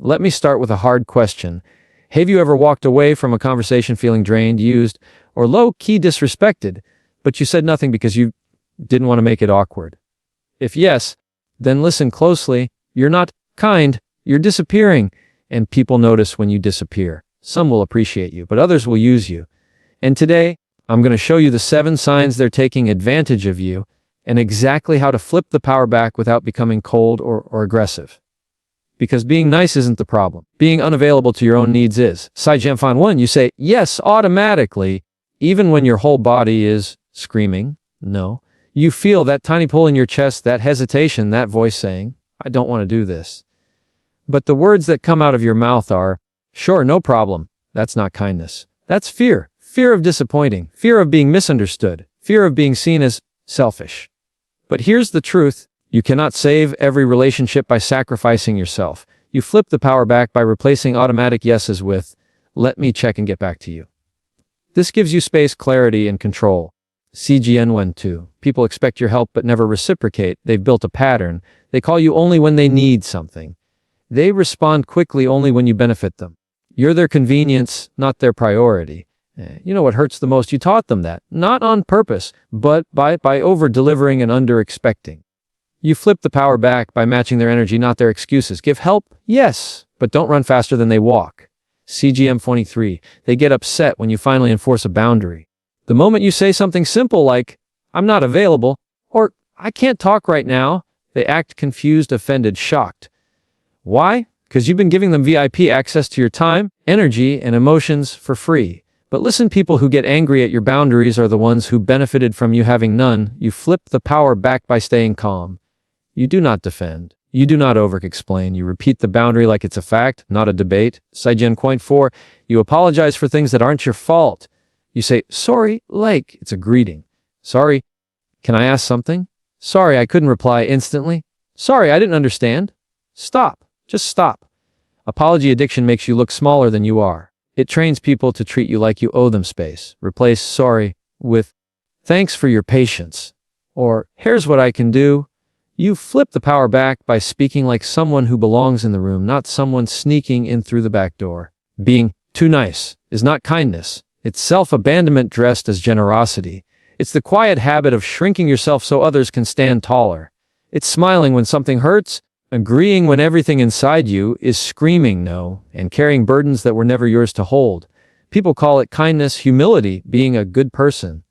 Let me start with a hard question. Have you ever walked away from a conversation feeling drained, used, or low-key disrespected, but you said nothing because you didn't want to make it awkward? If yes, then listen closely. You're not kind, you're disappearing, and people notice when you disappear. Some will appreciate you, but others will use you. And today, I'm going to show you the 7 signs they're taking advantage of you and exactly how to flip the power back without becoming cold or aggressive. Because being nice isn't the problem. Being unavailable to your own needs is. Saijianfan 1, you say yes automatically, even when your whole body is screaming no. You feel that tiny pull in your chest, that hesitation, that voice saying, I don't want to do this. But the words that come out of your mouth are, sure, no problem. That's not kindness. That's fear. Fear of disappointing. Fear of being misunderstood. Fear of being seen as selfish. But here's the truth. You cannot save every relationship by sacrificing yourself. You flip the power back by replacing automatic yeses with, let me check and get back to you. This gives you space, clarity, and control. CGN 2. People expect your help but never reciprocate. They've built a pattern. They call you only when they need something. They respond quickly only when you benefit them. You're their convenience, not their priority. You know what hurts the most? You taught them that. Not on purpose, but by over-delivering and under-expecting. You flip the power back by matching their energy, not their excuses. Give help? Yes, but don't run faster than they walk. CGM 23. They get upset when you finally enforce a boundary. The moment you say something simple like, I'm not available, or I can't talk right now, they act confused, offended, shocked. Why? Because you've been giving them VIP access to your time, energy, and emotions for free. But listen, people who get angry at your boundaries are the ones who benefited from you having none. You flip the power back by staying calm. You do not defend. You do not over-explain. You repeat the boundary like it's a fact, not a debate. Saijian 4. You apologize for things that aren't your fault. You say, sorry, like it's a greeting. Sorry, can I ask something? Sorry, I couldn't reply instantly. Sorry, I didn't understand. Stop. Just stop. Apology addiction makes you look smaller than you are. It trains people to treat you like you owe them space. Replace sorry with thanks for your patience. Or here's what I can do. You flip the power back by speaking like someone who belongs in the room, not someone sneaking in through the back door. Being too nice is not kindness. It's self-abandonment dressed as generosity. It's the quiet habit of shrinking yourself so others can stand taller. It's smiling when something hurts, agreeing when everything inside you is screaming no, and carrying burdens that were never yours to hold. People call it kindness, humility, being a good person.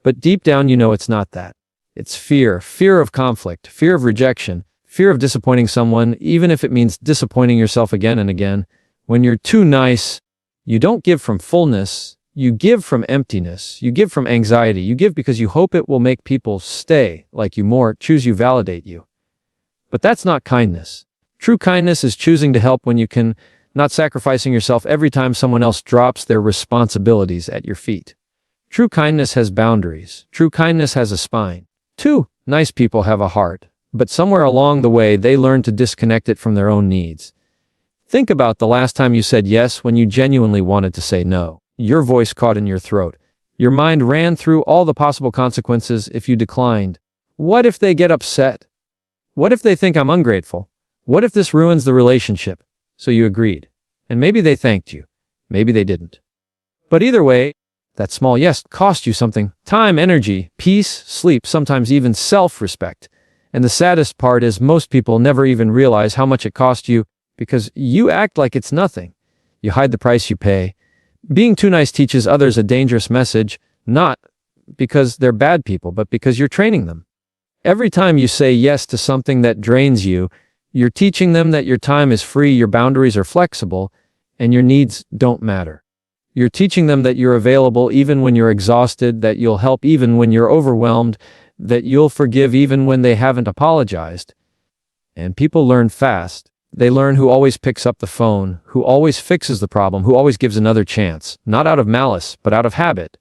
But deep down you know it's not that. It's fear. Fear of conflict, fear of rejection, fear of disappointing someone, even if it means disappointing yourself again and again. When you're too nice, you don't give from fullness, you give from emptiness, you give from anxiety, you give because you hope it will make people stay, like you more, choose you, validate you. But that's not kindness. True kindness is choosing to help when you can, not sacrificing yourself every time someone else drops their responsibilities at your feet. True kindness has boundaries. True kindness has a spine. Too nice people have a heart, but somewhere along the way they learn to disconnect it from their own needs. Think about the last time you said yes when you genuinely wanted to say no. Your voice caught in your throat. Your mind ran through all the possible consequences if you declined. What if they get upset? What if they think I'm ungrateful? What if this ruins the relationship? So you agreed. And maybe they thanked you. Maybe they didn't. But either way, that small yes cost you something. Time, energy, peace, sleep, sometimes even self-respect. And the saddest part is most people never even realize how much it cost you because you act like it's nothing. You hide the price you pay. Being too nice teaches others a dangerous message, not because they're bad people, but because you're training them. Every time you say yes to something that drains you, you're teaching them that your time is free, your boundaries are flexible, and your needs don't matter. You're teaching them that you're available even when you're exhausted, that you'll help even when you're overwhelmed, that you'll forgive even when they haven't apologized. And people learn fast. They learn who always picks up the phone, who always fixes the problem, who always gives another chance, not out of malice, but out of habit.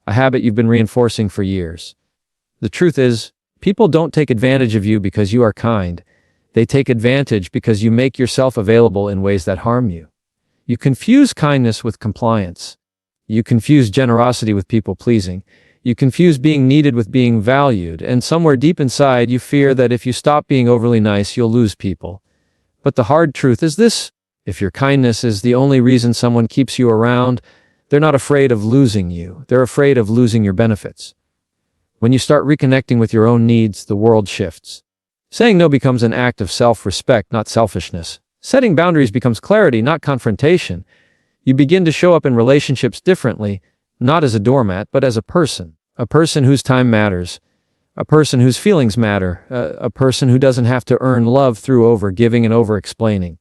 A habit you've been reinforcing for years. The truth is, people don't take advantage of you because you are kind. They take advantage because you make yourself available in ways that harm you. You confuse kindness with compliance. You confuse generosity with people-pleasing. You confuse being needed with being valued, and somewhere deep inside you fear that if you stop being overly nice, you'll lose people. But the hard truth is this: if your kindness is the only reason someone keeps you around, they're not afraid of losing you. They're afraid of losing your benefits. When you start reconnecting with your own needs, the world shifts. Saying no becomes an act of self-respect, not selfishness. Setting boundaries becomes clarity, not confrontation. You begin to show up in relationships differently, not as a doormat, but as a person whose time matters, a person whose feelings matter, a person who doesn't have to earn love through over-giving and over-explaining.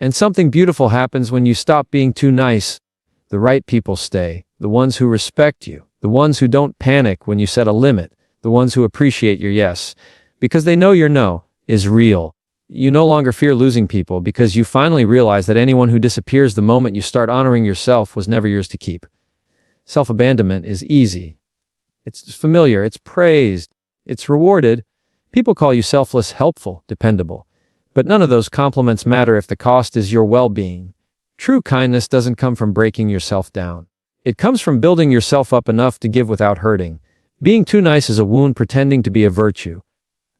And something beautiful happens when you stop being too nice. The right people stay, the ones who respect you, the ones who don't panic when you set a limit, the ones who appreciate your yes, because they know your no is real. You no longer fear losing people because you finally realize that anyone who disappears the moment you start honoring yourself was never yours to keep. Self-abandonment is easy. It's familiar, it's praised, it's rewarded. People call you selfless, helpful, dependable. But none of those compliments matter if the cost is your well-being. True kindness doesn't come from breaking yourself down. It comes from building yourself up enough to give without hurting. Being too nice is a wound pretending to be a virtue.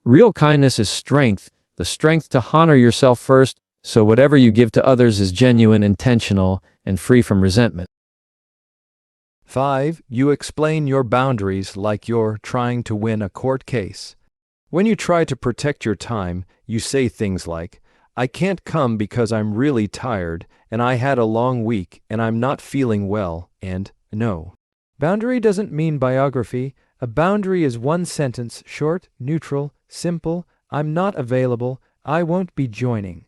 Real kindness is strength, the strength to honor yourself first, so whatever you give to others is genuine, intentional, and free from resentment. 5. You explain your boundaries like you're trying to win a court case. When you try to protect your time, you say things like, "I can't come because I'm really tired, and I had a long week, and I'm not feeling well," and "No." Boundary doesn't mean biography. A boundary is one sentence, short, neutral, simple. "I'm not available. I won't be joining."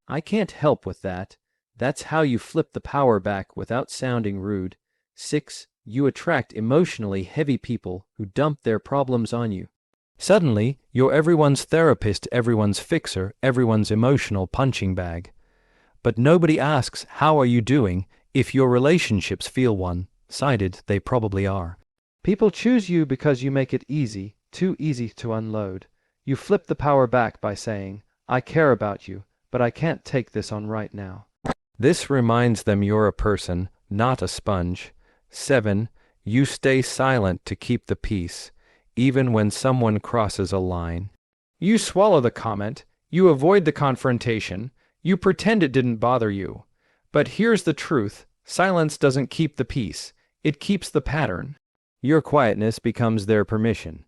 I can't help with that. That's how you flip the power back without sounding rude. 6. You attract emotionally heavy people who dump their problems on you. Suddenly, you're everyone's therapist, everyone's fixer, everyone's emotional punching bag. But nobody asks, "How are you doing?" If your relationships feel one-sided, they probably are. People choose you because you make it easy, too easy to unload. You flip the power back by saying, "I care about you, but I can't take this on right now." This reminds them you're a person, not a sponge. 7. You stay silent to keep the peace, even when someone crosses a line. You swallow the comment, you avoid the confrontation, you pretend it didn't bother you. But here's the truth: silence doesn't keep the peace, it keeps the pattern. Your quietness becomes their permission.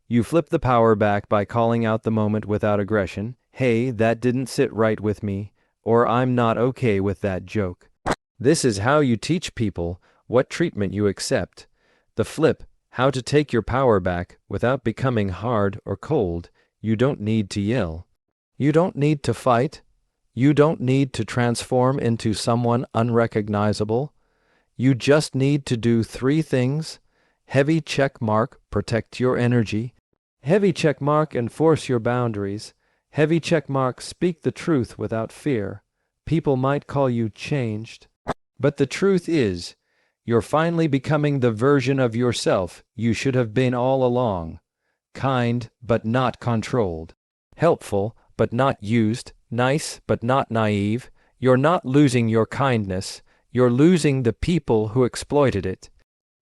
You flip the power back by calling out the moment without aggression. "Hey, that didn't sit right with me," or "I'm not okay with that joke." This is how you teach people what treatment you accept. The flip, how to take your power back without becoming hard or cold. You don't need to yell. You don't need to fight. You don't need to transform into someone unrecognizable. You just need to do 3 things. Heavy check mark, protect your energy. Heavy check mark, enforce your boundaries. Heavy check mark, speak the truth without fear. People might call you changed, but the truth is, you're finally becoming the version of yourself you should have been all along. Kind, but not controlled. Helpful, but not used. Nice, but not naive. You're not losing your kindness. You're losing the people who exploited it.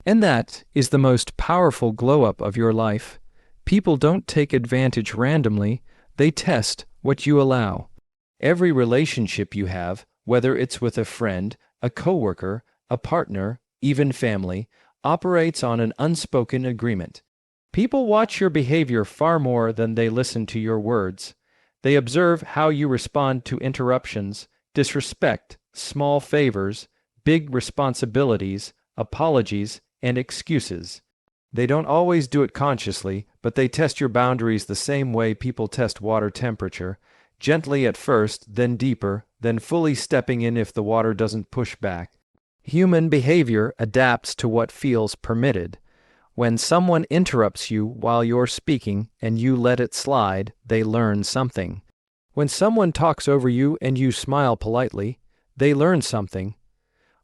And that is the most powerful glow-up of your life. People don't take advantage randomly. They test what you allow. Every relationship you have, whether it's with a friend, a coworker, a partner, even family, operates on an unspoken agreement. People watch your behavior far more than they listen to your words. They observe how you respond to interruptions, disrespect, small favors, big responsibilities, apologies, and excuses. They don't always do it consciously, but they test your boundaries the same way people test water temperature, gently at first, then deeper, then fully stepping in if the water doesn't push back. Human behavior adapts to what feels permitted. When someone interrupts you while you're speaking and you let it slide, they learn something. When someone talks over you and you smile politely, they learn something.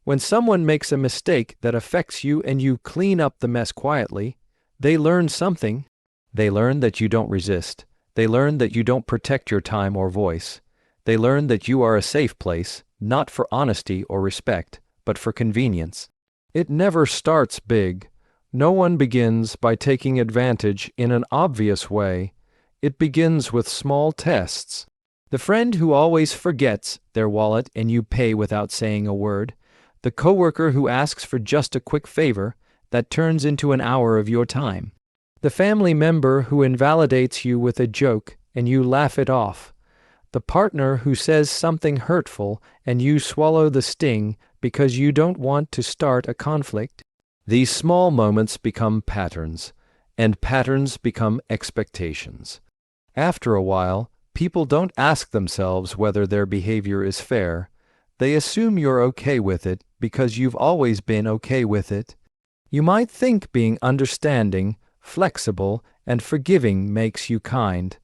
When someone makes a mistake that affects you and you clean up the mess quietly, they learn something. They learn that you don't resist. They learn that you don't protect your time or voice. They learn that you are a safe place, not for honesty or respect, but for convenience. It never starts big. No one begins by taking advantage in an obvious way. It begins with small tests. The friend who always forgets their wallet and you pay without saying a word. The coworker who asks for just a quick favor that turns into an hour of your time. The family member who invalidates you with a joke and you laugh it off. The partner who says something hurtful and you swallow the sting because you don't want to start a conflict. These small moments become patterns, and patterns become expectations. After a while, people don't ask themselves whether their behavior is fair. They assume you're okay with it because you've always been okay with it. You might think being understanding, flexible, and forgiving makes you kind.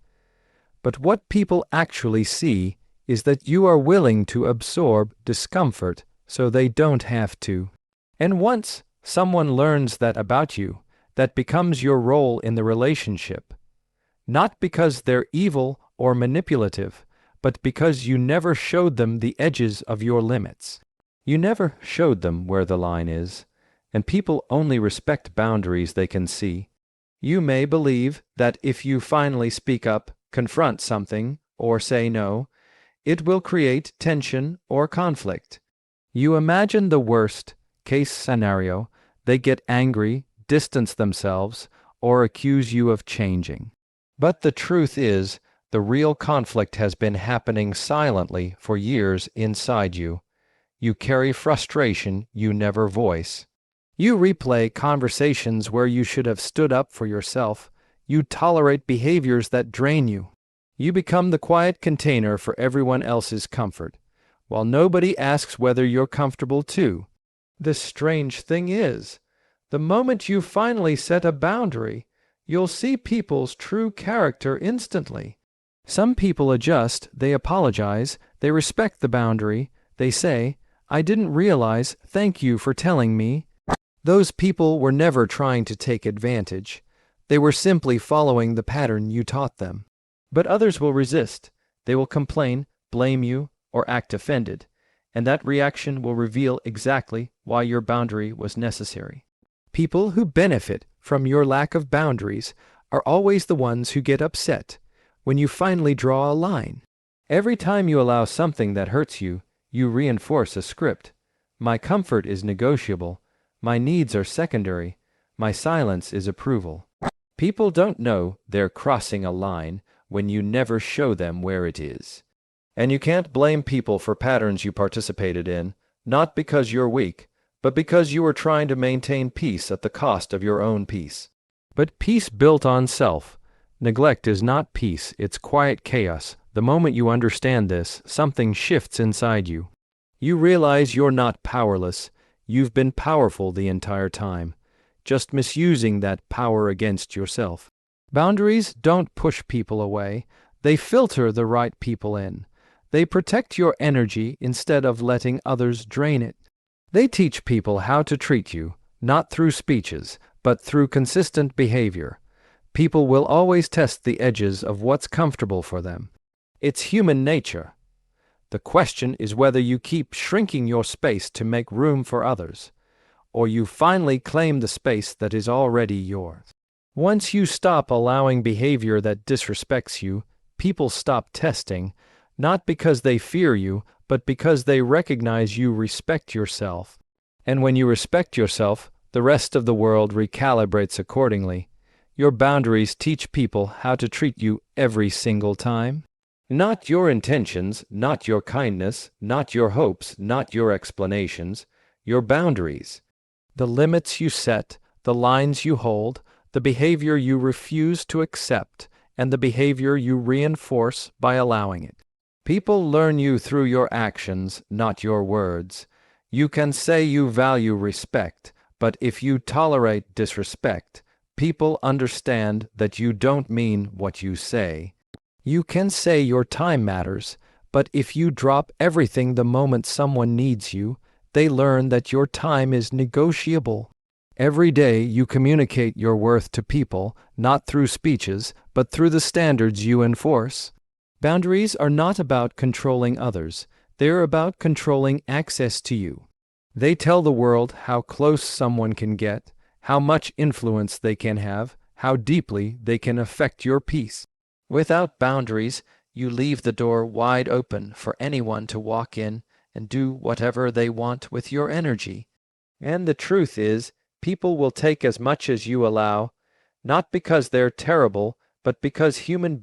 But what people actually see is that you are willing to absorb discomfort so they don't have to. And once someone learns that about you, that becomes your role in the relationship. Not because they're evil or manipulative, but because you never showed them the edges of your limits. You never showed them where the line is, and people only respect boundaries they can see. You may believe that if you finally speak up, confront something, or say no, it will create tension or conflict. You imagine the worst-case scenario. They get angry, distance themselves, or accuse you of changing. But the truth is, the real conflict has been happening silently for years inside you. You carry frustration you never voice. You replay conversations where you should have stood up for yourself. You tolerate behaviors that drain you. You become the quiet container for everyone else's comfort, while nobody asks whether you're comfortable too. The strange thing is, the moment you finally set a boundary, you'll see people's true character instantly. Some people adjust, they apologize, they respect the boundary, they say, "I didn't realize, thank you for telling me." Those people were never trying to take advantage. They were simply following the pattern you taught them. But others will resist. They will complain, blame you, or act offended, and that reaction will reveal exactly why your boundary was necessary. People who benefit from your lack of boundaries are always the ones who get upset when you finally draw a line. Every time you allow something that hurts you, you reinforce a script. My comfort is negotiable. My needs are secondary. My silence is approval. People don't know they're crossing a line when you never show them where it is. And you can't blame people for patterns you participated in, not because you're weak, but because you were trying to maintain peace at the cost of your own peace. But peace built on self. Neglect is not peace, it's quiet chaos. The moment you understand this, something shifts inside you. You realize you're not powerless. You've been powerful the entire time, just misusing that power against yourself. Boundaries don't push people away. They filter the right people in. They protect your energy instead of letting others drain it. They teach people how to treat you, not through speeches, but through consistent behavior. People will always test the edges of what's comfortable for them. It's human nature. The question is whether you keep shrinking your space to make room for others, or you finally claim the space that is already yours. Once you stop allowing behavior that disrespects you, people stop testing, not because they fear you, but because they recognize you respect yourself. And when you respect yourself, the rest of the world recalibrates accordingly. Your boundaries teach people how to treat you every single time. Not your intentions, not your kindness, not your hopes, not your explanations, your boundaries. The limits you set, the lines you hold, the behavior you refuse to accept, and the behavior you reinforce by allowing it. People learn you through your actions, not your words. You can say you value respect, but if you tolerate disrespect, people understand that you don't mean what you say. You can say your time matters, but if you drop everything the moment someone needs you, they learn that your time is negotiable. Every day you communicate your worth to people, not through speeches, but through the standards you enforce. Boundaries are not about controlling others. They're about controlling access to you. They tell the world how close someone can get, how much influence they can have, how deeply they can affect your peace. Without boundaries, You leave the door wide open for anyone to walk in and do whatever they want with your energy. And the truth is, people will take as much as you allow, not because they're terrible, but because human